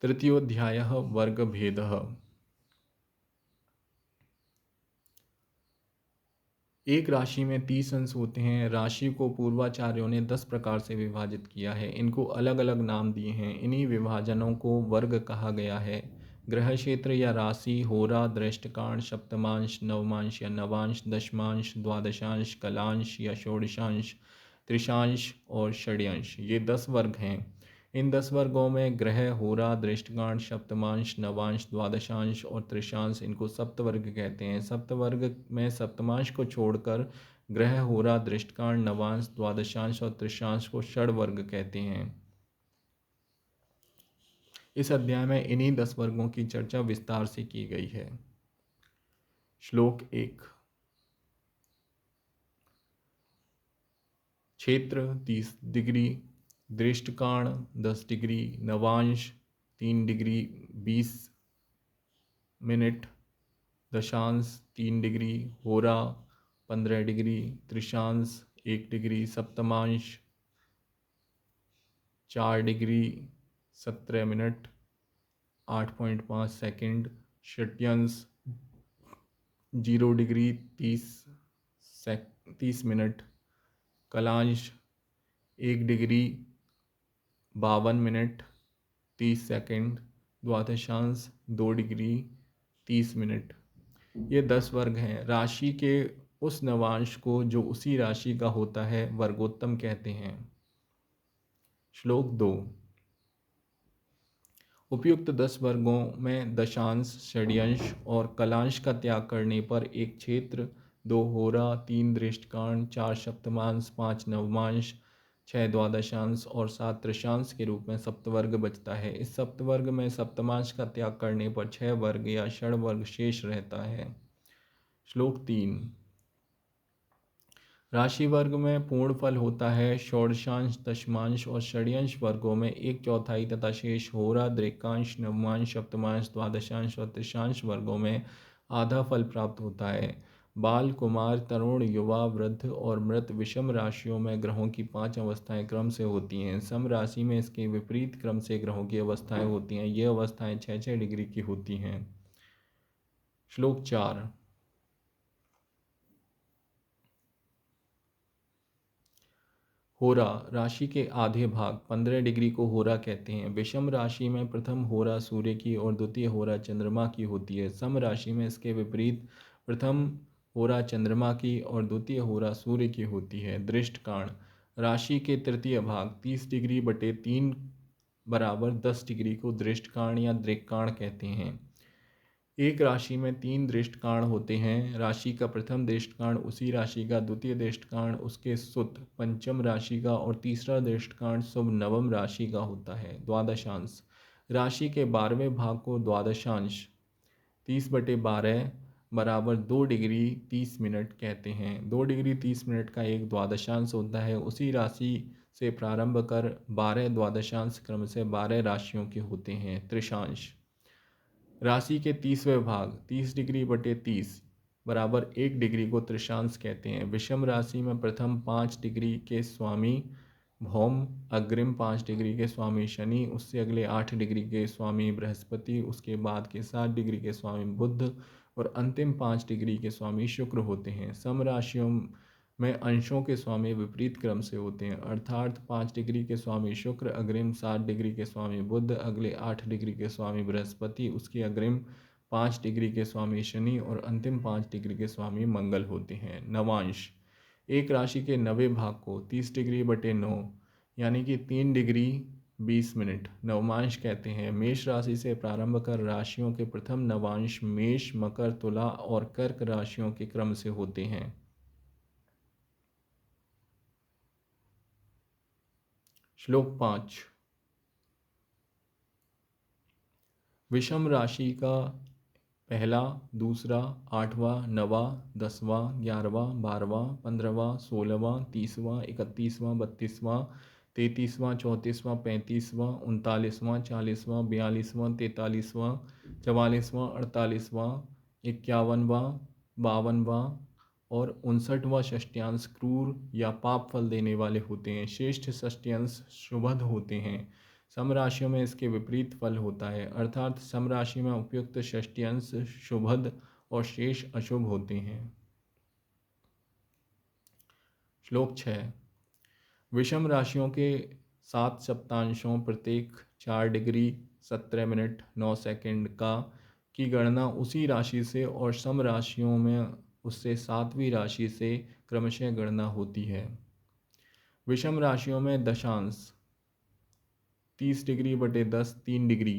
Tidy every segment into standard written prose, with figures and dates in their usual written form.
तृतीयोऽध्यायः वर्गभेदः। एक राशि में 30 अंश होते हैं। राशि को पूर्वाचार्यों ने 10 प्रकार से विभाजित किया है। इनको अलग अलग नाम दिए हैं। इन्हीं विभाजनों को वर्ग कहा गया है। ग्रह क्षेत्र या राशि, होरा, दृष्टकांड, सप्तमांश, नवमांश या नवांश, दशमांश, द्वादशांश, कलांश या षोडशांश, त्रिशांश और षड्यांश, ये 10 वर्ग हैं। इन 10 वर्गों में ग्रह, होरा, दृष्टकांड, सप्तमांश, नवांश, द्वादशांश और त्रिशांश, इनको सप्तवर्ग कहते हैं। सप्तवर्ग में सप्तमांश को छोड़कर ग्रह, होरा, दृष्टकांड, नवांश, द्वादशांश और त्रिशांश को षड्वर्ग कहते हैं। इस अध्याय में इन्हीं 10 वर्गों की चर्चा विस्तार से की गई है। श्लोक 1। क्षेत्र 30 डिग्री, दृष्टकाण 10 डिग्री, नवांश 3 डिग्री 20 मिनट, दशांश 3 डिग्री, होरा 15 डिग्री, त्रिशांश 1 डिग्री, सप्तमांश 4 डिग्री 17 मिनट 8.5 सेकंड, षट्यांश 0 डिग्री 30 मिनट, कलांश 1 डिग्री 52 मिनट 30 सेकंड, द्वादशांश 2 डिग्री 30 मिनट। ये 10 वर्ग हैं। राशि के उस नवांश को जो उसी राशि का होता है वर्गोत्तम कहते हैं। श्लोक 2। उपयुक्त 10 वर्गों में दशांश, षड्यांश और कलांश का त्याग करने पर एक क्षेत्र, 2 होरा, 3 दृष्टकांड, 4 सप्तमांश, 5 नवमांश, 6 द्वादशांश और 7 त्रिशांश के रूप में सप्तवर्ग बचता है। इस सप्तवर्ग में सप्तमांश का त्याग करने पर 6 वर्ग या षड्वर्ग शेष रहता है। श्लोक 3। राशि वर्ग में पूर्ण फल होता है। षोडशांश, दशमांश और षड्यांश वर्गों में 1/4 तथा शेष होरा, द्रेकांश, नवमांश, सप्तमांश, द्वादशांश और त्रिशांश वर्गों में आधा फल प्राप्त होता है। बाल, कुमार, तरुण, युवा, वृद्ध और मृत विषम राशियों में ग्रहों की 5 अवस्थाएं क्रम से होती हैं। सम राशि में इसके विपरीत क्रम से ग्रहों की अवस्थाएं होती हैं। ये अवस्थाएं 6-6 डिग्री की होती हैं। श्लोक 4। होरा, राशि के आधे भाग 15 डिग्री को होरा कहते हैं। विषम राशि में प्रथम होरा सूर्य की और द्वितीय होरा चंद्रमा की होती है। सम राशि में इसके विपरीत प्रथम होरा चंद्रमा की और द्वितीय होरा सूर्य की होती है। दृष्टकाण, राशि के तृतीय भाग 30 डिग्री बटे 3 बराबर 10 डिग्री को दृष्टकाण या दृक्काण कहते हैं। एक राशि में 3 दृष्टकाण होते हैं। राशि का प्रथम दृष्टकाण उसी राशि का, द्वितीय दृष्टकाण उसके सुत पंचम राशि का और तीसरा दृष्टकाण शुभ नवम राशि का होता है। द्वादशांश, राशि के 12वें भाग को द्वादशांश 30/12 बराबर 2 डिग्री 30 मिनट कहते हैं। 2 डिग्री 30 मिनट का एक द्वादशांश होता है। उसी राशि से प्रारंभ कर 12 द्वादशांश क्रम से 12 राशियों के होते हैं। त्रिशांश, राशि के 30वें भाग 30 डिग्री बटे 30 बराबर 1 डिग्री को त्रिशांश कहते हैं। विषम राशि में प्रथम 5 डिग्री के स्वामी भौम, अग्रिम 5 डिग्री के स्वामी शनि, उससे अगले 8 डिग्री के स्वामी बृहस्पति, उसके बाद के 7 डिग्री के स्वामी बुध और अंतिम 5 डिग्री के स्वामी शुक्र होते हैं। सम राशियों में अंशों के स्वामी विपरीत क्रम से होते हैं, अर्थात 5 डिग्री के स्वामी शुक्र, अग्रिम 7 डिग्री के स्वामी बुध, अगले 8 डिग्री के स्वामी बृहस्पति, उसके अग्रिम 5 डिग्री के स्वामी शनि और अंतिम 5 डिग्री के स्वामी मंगल होते हैं। नवांश, एक राशि के 90 भाग को 30 डिग्री बटे 9 यानी कि 3 डिग्री 20 मिनट नवमांश कहते हैं। मेष राशि से प्रारंभ कर राशियों के प्रथम नवांश मेष, मकर, तुला और कर्क राशियों के क्रम से होते हैं। श्लोक 5। विषम राशि का पहला, दूसरा, 8वां, 9वां, 10वां, 11वां, 12वां, 15वां, 16वां, 30वां, 31वां, 32वां, 33वां, 34वां, 35वां, 39वां, 40वां, 42वां, 43वां, 44वां, 48वां, 51वां, 52वां और 59वां षष्ट्यांश क्रूर या पाप फल देने वाले होते हैं। श्रेष्ठ षष्ट्यांश शुभद होते हैं। सम राशियों में इसके विपरीत फल होता है, अर्थात सम राशि में उपयुक्त षष्ठ्यंश शुभद और शेष अशुभ होते हैं। श्लोक 6। विषम राशियों के 7 सप्तांशों प्रत्येक 4 डिग्री 17 मिनट 9 सेकंड का की गणना उसी राशि से और सम राशियों में उससे 7वीं राशि से क्रमशः गणना होती है। विषम राशियों में दशांश 30 डिग्री बटे 10 3 डिग्री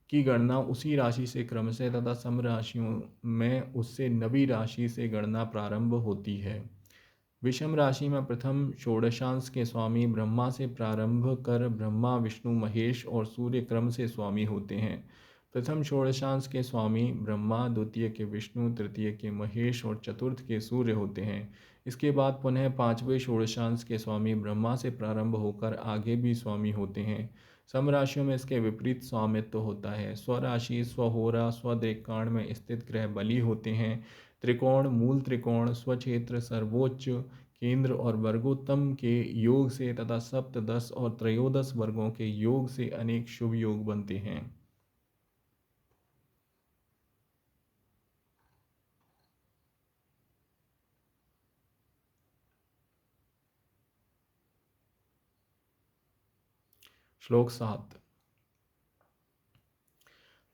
की गणना उसी राशि से क्रमशः तथा सम राशियों में उससे नवी राशि से गणना प्रारंभ होती है। विषम राशि में प्रथम षोडशांश के स्वामी ब्रह्मा से प्रारंभ कर ब्रह्मा विष्णु महेश और सूर्य क्रम से स्वामी होते हैं। प्रथम षोडशांश के स्वामी ब्रह्मा, द्वितीय के विष्णु, तृतीय के महेश और चतुर्थ के सूर्य होते हैं। इसके बाद पुनः पांचवें षोडशांश के स्वामी ब्रह्मा से प्रारंभ होकर आगे भी स्वामी होते हैं। सम राशियों में इसके विपरीत स्वामित्व होता है। स्वराशि, स्वहोरा, स्वदेकांड में स्थित ग्रह बली होते हैं। त्रिकोण, मूल त्रिकोण, स्वक्षेत्र, सर्वोच्च केंद्र और वर्गोत्तम के योग से तथा सप्तदश और त्रयोदश वर्गों के योग से अनेक शुभ योग बनते हैं। श्लोक 7।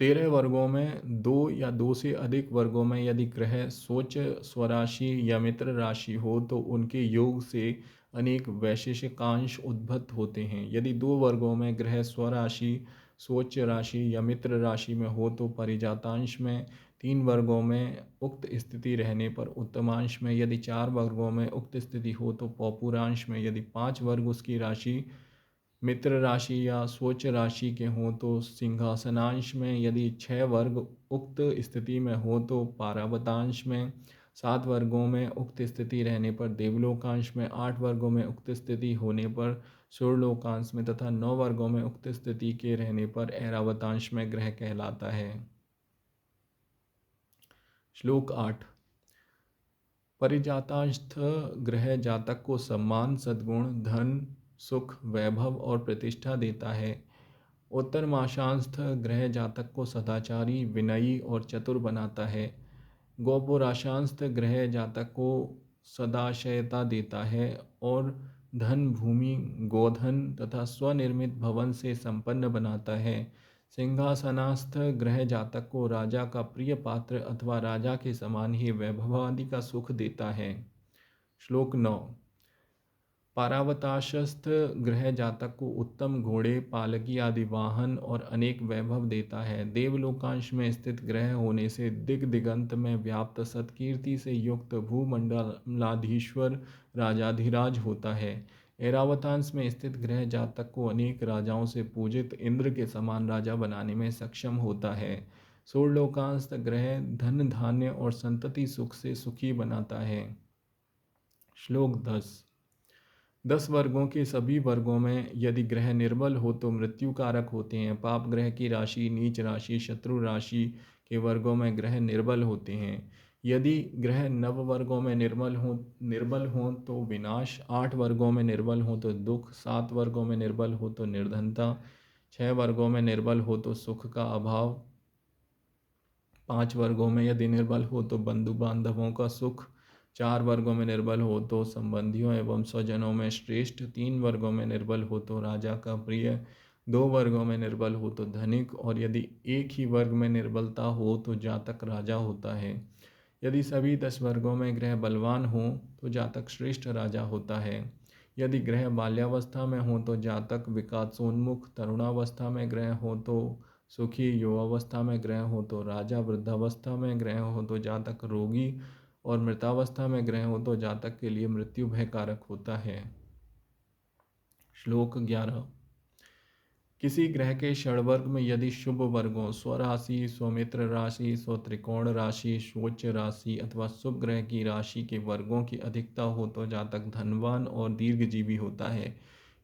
13 वर्गों में 2 या 2 से अधिक वर्गों में यदि ग्रह सोच स्वराशि या मित्र राशि हो तो उनके योग से अनेक वैशेषिकांश उद्भूत होते हैं। यदि 2 वर्गों में ग्रह स्वराशि, सोच राशि या मित्र राशि में हो तो परिजातांश में, 3 वर्गों में उक्त स्थिति रहने पर उत्तमांश में, यदि 4 वर्गों में उक्त स्थिति हो तो पौपुरांश में, यदि 5 वर्ग उसकी राशि मित्र राशि या स्वोच्च राशि के हों तो सिंहासनांश में, यदि 6 वर्ग उक्त स्थिति में हो तो पारावतांश में, 7 वर्गों में उक्त स्थिति रहने पर देवलोकांश में, 8 वर्गों में उक्त स्थिति होने पर सूर्यलोकांश में तथा 9 वर्गों में उक्त स्थिति के रहने पर ऐरावतांश में ग्रह कहलाता है। श्लोक 8। परिजातांश ग्रह जातक को सम्मान, सद्गुण, धन, सुख, वैभव और प्रतिष्ठा देता है। उत्तर माशांस्थ ग्रह जातक को सदाचारी, विनयी और चतुर बनाता है। गोपुराशांस्थ ग्रह जातक को सदाशयता देता है और धन, भूमि, गोधन तथा स्वनिर्मित भवन से संपन्न बनाता है। सिंहासनास्थ ग्रह जातक को राजा का प्रिय पात्र अथवा राजा के समान ही वैभवादि का सुख देता है। श्लोक 9। पारावताशस्थ ग्रह जातक को उत्तम घोड़े, पालकी आदि वाहन और अनेक वैभव देता है। देवलोकांश में स्थित ग्रह होने से दिगंत में व्याप्त सत्कीर्ति से युक्त भूमंडलाधीश्वर राजाधिराज होता है। ऐरावतांश में स्थित ग्रह जातक को अनेक राजाओं से पूजित इंद्र के समान राजा बनाने में सक्षम होता है। सूर्यलोकांश ग्रह धन, धान्य और संतति सुख से सुखी बनाता है। श्लोक 10। 10 वर्गों के सभी वर्गों में यदि ग्रह निर्बल हो तो मृत्यु कारक होते हैं। पाप ग्रह की राशि, नीच राशि, शत्रु राशि के वर्गों में ग्रह निर्बल होते हैं। यदि ग्रह नव वर्गों में निर्बल हो तो विनाश, 8 वर्गों में निर्बल हो तो दुख, 7 वर्गों में निर्बल हो तो निर्धनता, 6 वर्गों में निर्बल हो तो सुख का अभाव, 5 वर्गों में यदि निर्बल हो तो बंधु बांधवों का सुख, 4 वर्गों में निर्बल हो तो संबंधियों एवं स्वजनों में श्रेष्ठ, 3 वर्गों में निर्बल हो तो राजा का प्रिय, 2 वर्गों में निर्बल हो तो धनिक और यदि एक ही वर्ग में निर्बलता हो तो जातक राजा होता है। यदि सभी 10 वर्गों में ग्रह बलवान हो तो जातक श्रेष्ठ राजा होता है। यदि ग्रह बाल्यावस्था में हो तो जातक विकासोन्मुख, तरुणावस्था में ग्रह हो तो सुखी, युवावस्था में ग्रह हो तो राजा, वृद्धावस्था में ग्रह हो तो जातक रोगी और मृतावस्था में ग्रह हो तो जातक के लिए मृत्यु भयकारक होता है। श्लोक 11। किसी ग्रह के षडवर्ग में यदि शुभ वर्गों स्वराशि, स्वमित्र राशि, स्वत्रिकोण राशि, स्वोच्च राशि अथवा शुभ ग्रह की राशि के वर्गों की अधिकता हो तो जातक धनवान और दीर्घजीवी होता है।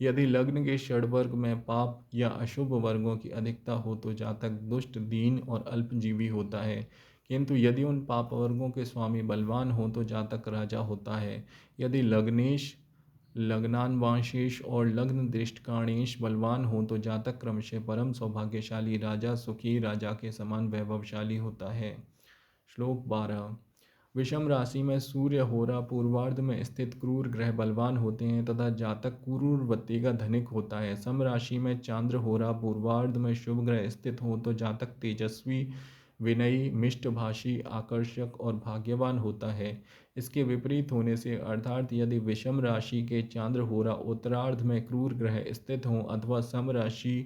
यदि लग्न के षडवर्ग में पाप या अशुभ वर्गों की अधिकता हो तो जातक दुष्ट, दीन और अल्पजीवी होता है। किंतु यदि उन पाप वर्गों के स्वामी बलवान हो तो जातक राजा होता है। यदि लग्नेश लग्नान्वांशेष और लग्न दृष्टकाणेश बलवान हो तो जातक क्रमशः परम सौभाग्यशाली राजा, सुखी राजा के समान वैभवशाली होता है। श्लोक 12। विषम राशि में सूर्य होरा पूर्वार्ध में स्थित क्रूर ग्रह बलवान होते हैं तथा जातक क्रूरवती का धनिक होता है। सम राशि में चांद्र होरा पूर्वार्ध में शुभ ग्रह स्थित हो तो जातक तेजस्वी, विनयी, मिष्टभाषी, आकर्षक और भाग्यवान होता है। इसके विपरीत होने से अर्थात यदि विषम राशि के चांद्र होरा उत्तरार्ध में क्रूर ग्रह स्थित हों अथवा सम राशि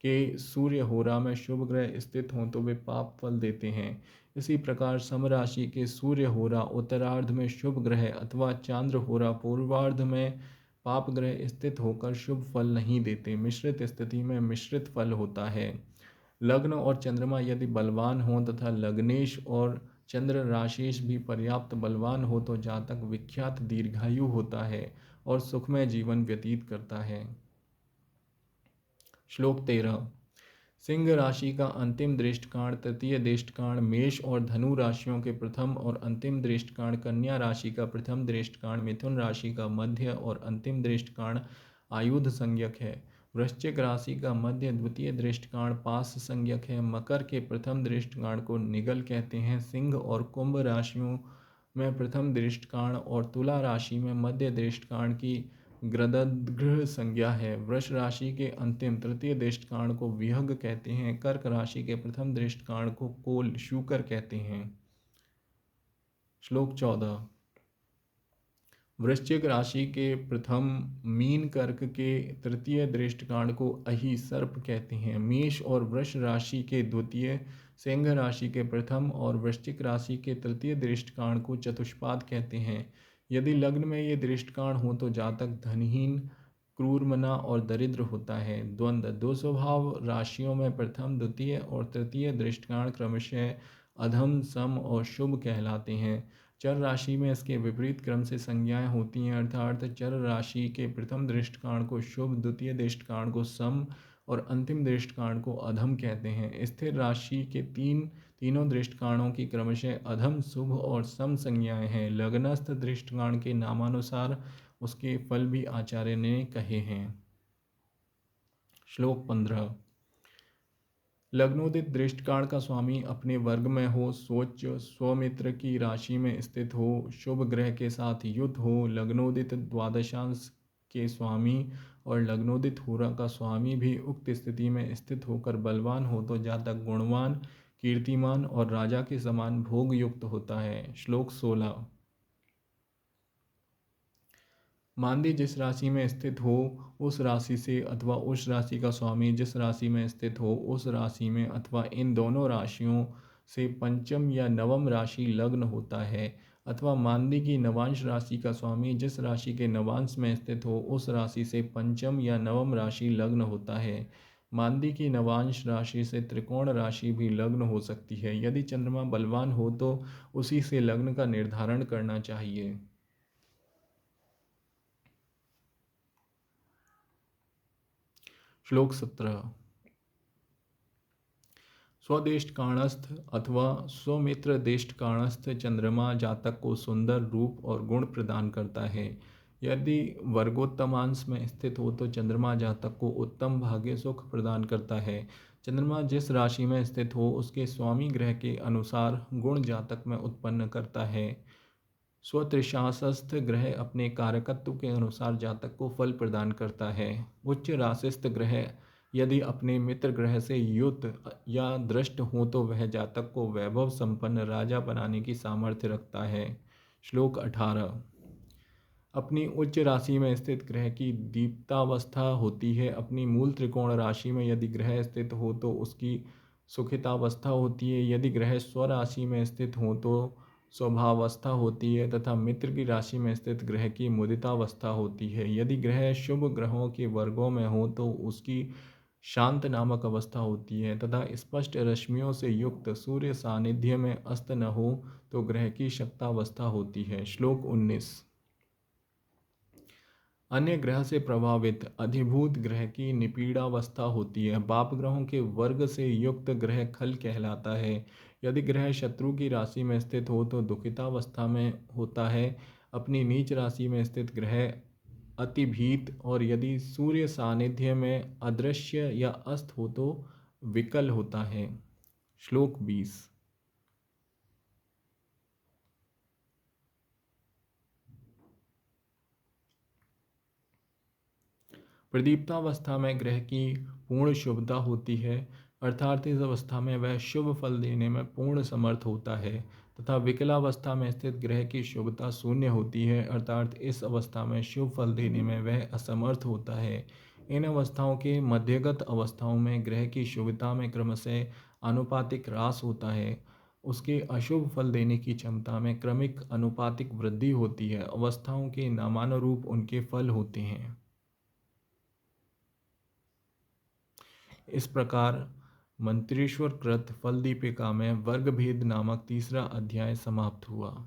के सूर्य होरा में शुभ ग्रह स्थित हों तो वे पाप फल देते हैं। इसी प्रकार सम राशि के सूर्य होरा उत्तरार्ध में शुभ ग्रह अथवा चांद्र होरा पूर्वार्ध में पाप ग्रह स्थित होकर शुभ फल नहीं देते। मिश्रित स्थिति में मिश्रित फल होता है। लग्न और चंद्रमा यदि बलवान हों तथा लग्नेश और चंद्र राशेष भी पर्याप्त बलवान हो तो जातक विख्यात दीर्घायु होता है और सुखमय जीवन व्यतीत करता है। श्लोक 13। सिंह राशि का अंतिम दृष्टकाण, तृतीय दृष्टकाण मेष और धनु राशियों के प्रथम और अंतिम दृष्टकाण, कन्या राशि का प्रथम दृष्टकाण, मिथुन राशि का मध्य और अंतिम दृष्टकाण आयुध संज्ञक है। वृश्चिक राशि का मध्य द्वितीय दृष्टकाण पास संज्ञक है। मकर के प्रथम दृष्टकाण को निगल कहते हैं। सिंह और कुंभ राशियों में प्रथम दृष्टकाण और तुला राशि में मध्य दृष्टकाण की ग्रदग्रह संज्ञा है। वृष राशि के अंतिम तृतीय दृष्टकाण को विहग कहते हैं। कर्क राशि के प्रथम दृष्टकाण को कोल शूकर कहते हैं। श्लोक 14। वृश्चिक राशि के प्रथम, मीन कर्क के तृतीय दृष्टकाण को अहि सर्प कहते हैं। मेष और वृष राशि के द्वितीय, सिंह राशि के प्रथम और वृश्चिक राशि के तृतीय दृष्टकाण को चतुष्पाद कहते हैं। यदि लग्न में ये दृष्टकाण हो तो जातक धनहीन, क्रूरमना और दरिद्र होता है। द्वंद्व, दो स्वभाव राशियों में प्रथम, द्वितीय और तृतीय दृष्टकाण क्रमशः अधम, सम और शुभ कहलाते हैं। चर राशि में इसके विपरीत क्रम से संज्ञाएं होती हैं, अर्थात चर राशि के प्रथम दृष्टकाण को शुभ, द्वितीय दृष्टकाण को सम और अंतिम दृष्टकाण को अधम कहते हैं। स्थिर राशि के तीनों दृष्टकाणों की क्रमशः अधम, शुभ और सम संज्ञाएं हैं। लग्नस्थ दृष्टकाण के नामानुसार उसके फल भी आचार्य ने कहे हैं। श्लोक 15। लग्नोदित दृष्टकाण का स्वामी अपने वर्ग में हो, स्वोच्च स्वमित्र की राशि में स्थित हो, शुभ ग्रह के साथ युत हो, लग्नोदित द्वादशांश के स्वामी और लग्नोदित होरा का स्वामी भी उक्त स्थिति में स्थित होकर बलवान हो तो जातक गुणवान, कीर्तिमान और राजा के समान भोग युक्त होता है। श्लोक 16। मांदी जिस राशि में स्थित हो उस राशि से अथवा उस राशि का स्वामी जिस राशि में स्थित हो उस राशि में अथवा इन दोनों राशियों से पंचम या नवम राशि लग्न होता है, अथवा मांदी की नवांश राशि का स्वामी जिस राशि के नवांश में स्थित हो उस राशि से पंचम या नवम राशि लग्न होता है। मांदी की नवांश राशि से त्रिकोण राशि भी लग्न हो सकती है। यदि चंद्रमा बलवान हो तो उसी से लग्न का निर्धारण करना चाहिए। श्लोक 17। स्वदेष्टकाणस्थ अथवा स्वमित्र देष्टकाणस्थ चंद्रमा जातक को सुंदर रूप और गुण प्रदान करता है। यदि वर्गोत्तमांश में स्थित हो तो चंद्रमा जातक को उत्तम भाग्य सुख प्रदान करता है। चंद्रमा जिस राशि में स्थित हो उसके स्वामी ग्रह के अनुसार गुण जातक में उत्पन्न करता है। स्वत्रिशांशस्थ ग्रह अपने कारकत्व के अनुसार जातक को फल प्रदान करता है। उच्च राशिस्थ ग्रह यदि अपने मित्र ग्रह से युत या दृष्ट हो तो वह जातक को वैभव संपन्न राजा बनाने की सामर्थ्य रखता है। श्लोक 18। अपनी उच्च राशि में स्थित ग्रह की दीप्तावस्था होती है। अपनी मूल त्रिकोण राशि में यदि ग्रह स्थित हो तो उसकी सुखितावस्था होती है। यदि ग्रह स्वराशि में स्थित हो तो स्वभावस्था होती है तथा मित्र की राशि में स्थित ग्रह की मुदितावस्था होती है। यदि ग्रह शुभ ग्रहों के वर्गों में हो तो उसकी शांत नामक अवस्था होती है तथा स्पष्ट रश्मियों से युक्त सूर्य सानिध्य में अस्त न हो तो ग्रह की शक्तावस्था होती है। श्लोक 19। अन्य ग्रह से प्रभावित अधिभूत ग्रह की निपीड़ावस्था होती है। पाप ग्रहों के वर्ग से युक्त ग्रह खल कहलाता है। यदि ग्रह शत्रु की राशि में स्थित हो तो दुखितावस्था में होता है। अपनी नीच राशि में स्थित ग्रह अतिभीत, और यदि सूर्य सानिध्य में अदृश्य या अस्त हो तो विकल होता है। श्लोक 20। प्रदीप्तावस्था में ग्रह की पूर्ण शुभता होती है, अर्थात इस अवस्था में वह शुभ फल देने में पूर्ण समर्थ होता है, तथा विकलावस्था में स्थित ग्रह की शुभता शून्य होती है, अर्थात इस अवस्था में शुभ फल देने में वह असमर्थ होता है। इन अवस्थाओं के मध्यगत अवस्थाओं में ग्रह की शुभता में क्रमशः आनुपातिक ह्रास होता है, उसके अशुभ फल देने की क्षमता में क्रमिक अनुपातिक वृद्धि होती है। अवस्थाओं के नामानुरूप उनके फल होते हैं। इस प्रकार मंत्रेश्वर कृत फल दीपिका में वर्ग भेद नामक तीसरा अध्याय समाप्त हुआ।